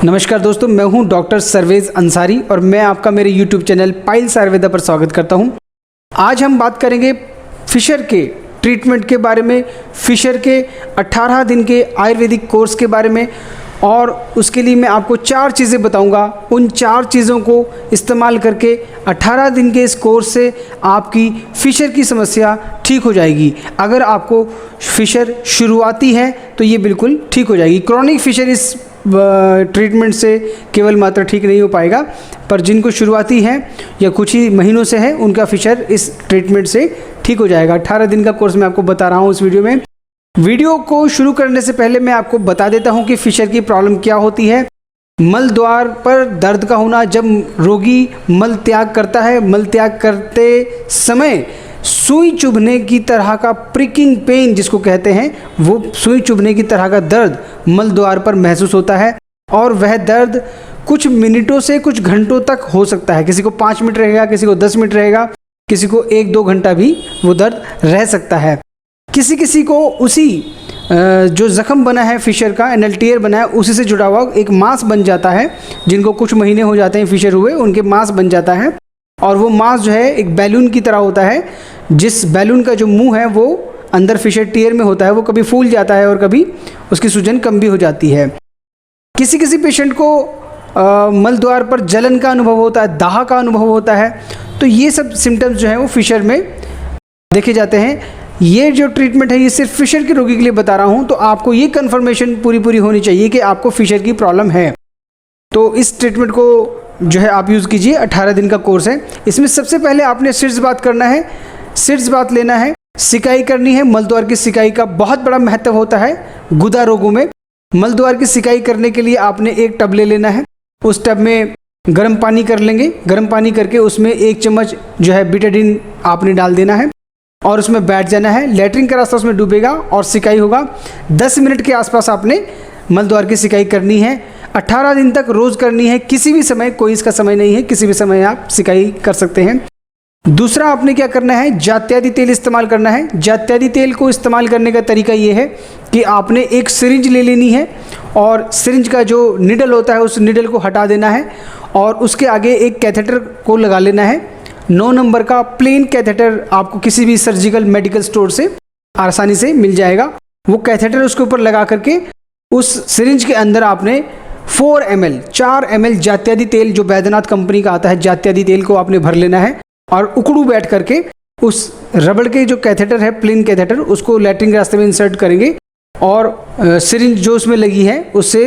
नमस्कार दोस्तों, मैं हूं डॉक्टर सर्वेज अंसारी और मैं आपका मेरे YouTube चैनल पाइल्स आयुर्वेदा पर स्वागत करता हूं। आज हम बात करेंगे फिशर के ट्रीटमेंट के बारे में, फिशर के 18 दिन के आयुर्वेदिक कोर्स के बारे में, और उसके लिए मैं आपको 4 चीज़ें बताऊंगा। उन 4 चीज़ों को इस्तेमाल करके 18 दिन के इस कोर्स से आपकी फिशर की समस्या ठीक हो जाएगी। अगर आपको फिशर शुरुआती है तो ये बिल्कुल ठीक हो जाएगी। क्रॉनिक फिशर इस ट्रीटमेंट से केवल मात्र ठीक नहीं हो पाएगा, पर जिनको शुरुआती है या कुछ ही महीनों से है उनका फिशर इस ट्रीटमेंट से ठीक हो जाएगा। 18 दिन का कोर्स मैं आपको बता रहा हूँ इस वीडियो में। वीडियो को शुरू करने से पहले मैं आपको बता देता हूँ कि फिशर की प्रॉब्लम क्या होती है। मल द्वार पर दर्द का होना, जब रोगी मल त्याग करता है, मल त्याग करते समय सुई चुभने की तरह का प्रिकिंग पेन जिसको कहते हैं, वो सुई चुभने की तरह का दर्द मल द्वार पर महसूस होता है और वह दर्द कुछ मिनटों से कुछ घंटों तक हो सकता है। किसी को 5 मिनट रहेगा, किसी को 10 मिनट रहेगा, किसी को 1-2 घंटा भी वो दर्द रह सकता है। किसी किसी को उसी जो ज़ख़म बना है फिशर का, एनल टियर बना है, उसी से जुड़ा हुआ एक मांस बन जाता है। जिनको कुछ महीने हो जाते हैं फिशर हुए, उनके मांस बन जाता है और वो मांस जो है एक बैलून की तरह होता है। जिस बैलून का जो मुंह है वो अंदर फिशर टियर में होता है, वो कभी फूल जाता है और कभी उसकी सूजन कम भी हो जाती है। किसी किसी पेशेंट को मल द्वार पर जलन का अनुभव होता है, दाह का अनुभव होता है। तो ये सब सिम्टम्स जो हैं वो फिशर में देखे जाते हैं। ये जो ट्रीटमेंट है ये सिर्फ फिशर के रोगी के लिए बता रहा हूँ, तो आपको ये कन्फर्मेशन पूरी होनी चाहिए कि आपको फिशर की प्रॉब्लम है। तो इस ट्रीटमेंट को जो है आप यूज़ कीजिए। 18 दिन का कोर्स है। इसमें सबसे पहले आपने सिर्स बात करना है, सिर्स बात लेना है, सिकाई करनी है। मलद्वार की सिकाई का बहुत बड़ा महत्व होता है गुदा रोगों में। मलद्वार की सिकाई करने के लिए आपने एक टब ले लेना है। उस टब में गर्म पानी कर लेंगे। गर्म पानी करके उसमें 1 चम्मच जो है बीटाडीन आपने डाल देना है और उसमें बैठ जाना है। लेटरिन का रास्ता उसमें डूबेगा और सिकाई होगा। 10 मिनट के आसपास आपने मलद्वार की सिकाई करनी है। 18 दिन तक रोज़ करनी है। किसी भी समय, कोई इसका समय नहीं है, किसी भी समय आप सिकाई कर सकते हैं। दूसरा आपने क्या करना है, जात्यादि तेल इस्तेमाल करना है। जात्यादि तेल को इस्तेमाल करने का तरीका ये है कि आपने एक सिरिंज ले लेनी है और सिरिंज का जो निडल होता है उस निडल को हटा देना है और उसके आगे एक कैथेटर को लगा लेना है। 9 नंबर का प्लेन कैथेटर आपको किसी भी सर्जिकल मेडिकल स्टोर से आसानी से मिल जाएगा। वो कैथेटर उसके ऊपर लगा करके उस सिरिंज के अंदर आपने 4 ml जात्यादि तेल, जो बैद्यनाथ कंपनी का आता है, जात्यादि तेल को आपने भर लेना है और उकड़ू बैठ करके उस रबड़ के जो कैथेटर है, प्लेन कैथेटर, उसको लैट्रिन के रास्ते में इंसर्ट करेंगे और सिरिंज जो उसमें लगी है उससे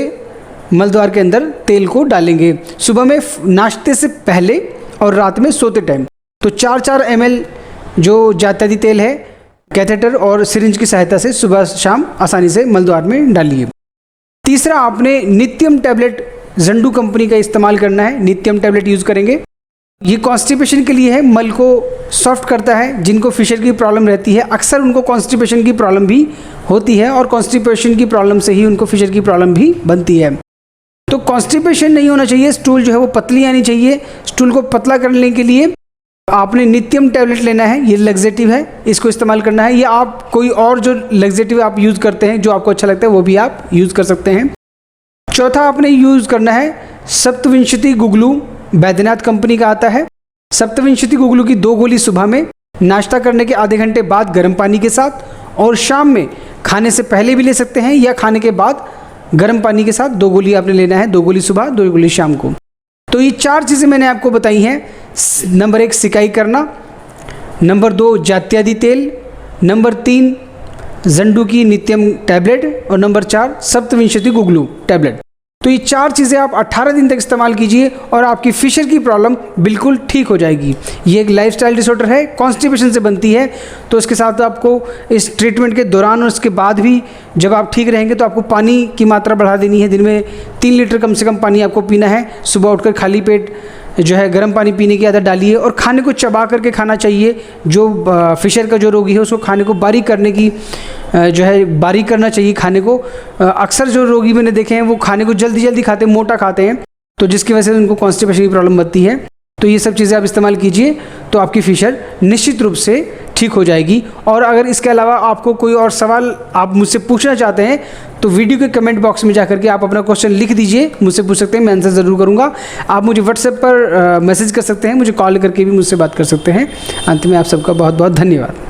मलद्वार के अंदर तेल को डालेंगे। सुबह में नाश्ते से पहले और रात में सोते टाइम। तो 4-4 ml जो जात्यादि तेल है कैथेटर और सिरिंज की सहायता से सुबह शाम आसानी से मलद्वार में डालिए। तीसरा आपने नित्यम टैबलेट ज़ंडू कंपनी का इस्तेमाल करना है। नित्यम टैबलेट यूज़ करेंगे। ये कॉन्स्टिपेशन के लिए है, मल को सॉफ्ट करता है। जिनको फिशर की प्रॉब्लम रहती है अक्सर उनको कॉन्स्टिपेशन की प्रॉब्लम भी होती है और कॉन्स्टिपेशन की प्रॉब्लम से ही उनको फिशर की प्रॉब्लम भी बनती है। तो कॉन्स्टिपेशन नहीं होना चाहिए, स्टूल जो है वो पतली आनी चाहिए। स्टूल को पतला करने के लिए आपने नित्यम टैबलेट लेना है। ये लग्जेटिव है, इसको इस्तेमाल करना है। या आप कोई और जो लग्जेटिव आप यूज़ करते हैं, जो आपको अच्छा लगता है, वो भी आप यूज़ कर सकते हैं। चौथा आपने यूज़ करना है सप्तविंशति गुगलू, बैद्यनाथ कंपनी का आता है। सप्तविंशति गुगलू की 2 गोली सुबह में, नाश्ता करने के आधे घंटे बाद गर्म पानी के साथ, और शाम में खाने से पहले भी ले सकते हैं या खाने के बाद गर्म पानी के साथ 2 गोली आपने लेना है। 2 गोली सुबह, 2 गोली शाम को। तो ये 4 चीज़ें मैंने आपको बताई हैं। नंबर 1 सिकाई करना, नंबर 2 जात्यादि तेल, नंबर 3 ज़ंडू की नित्यम टैबलेट और नंबर 4 सप्तविंशति गुगलू टैबलेट। तो ये 4 चीज़ें आप 18 दिन तक इस्तेमाल कीजिए और आपकी फिशर की प्रॉब्लम बिल्कुल ठीक हो जाएगी। ये एक लाइफस्टाइल डिसऑर्डर है, कॉन्स्टिपेशन से बनती है। तो इसके साथ आपको इस ट्रीटमेंट के दौरान और उसके बाद भी जब आप ठीक रहेंगे तो आपको पानी की मात्रा बढ़ा देनी है। दिन में 3 लीटर कम से कम पानी आपको पीना है। सुबह उठकर खाली पेट जो है गर्म पानी पीने की आदत डालिए और खाने को चबा करके खाना चाहिए। जो फिशर का जो रोगी है उसको खाने को बारीक करने की जो है बारीक करना चाहिए खाने को। अक्सर जो रोगी मैंने देखे हैं वो खाने को जल्दी खाते हैं, मोटा खाते हैं, तो जिसकी वजह से उनको कॉन्स्टिपेशन की प्रॉब्लम बनती है। तो ये सब चीज़ें आप इस्तेमाल कीजिए तो आपकी फिशर निश्चित रूप से ठीक हो जाएगी। और अगर इसके अलावा आपको कोई और सवाल आप मुझसे पूछना चाहते हैं तो वीडियो के कमेंट बॉक्स में जाकर के आप अपना क्वेश्चन लिख दीजिए, मुझसे पूछ सकते हैं, मैं आंसर ज़रूर करूँगा। आप मुझे व्हाट्सएप पर मैसेज कर सकते हैं, मुझे कॉल करके भी मुझसे बात कर सकते हैं। अंत में आप सबका बहुत बहुत धन्यवाद।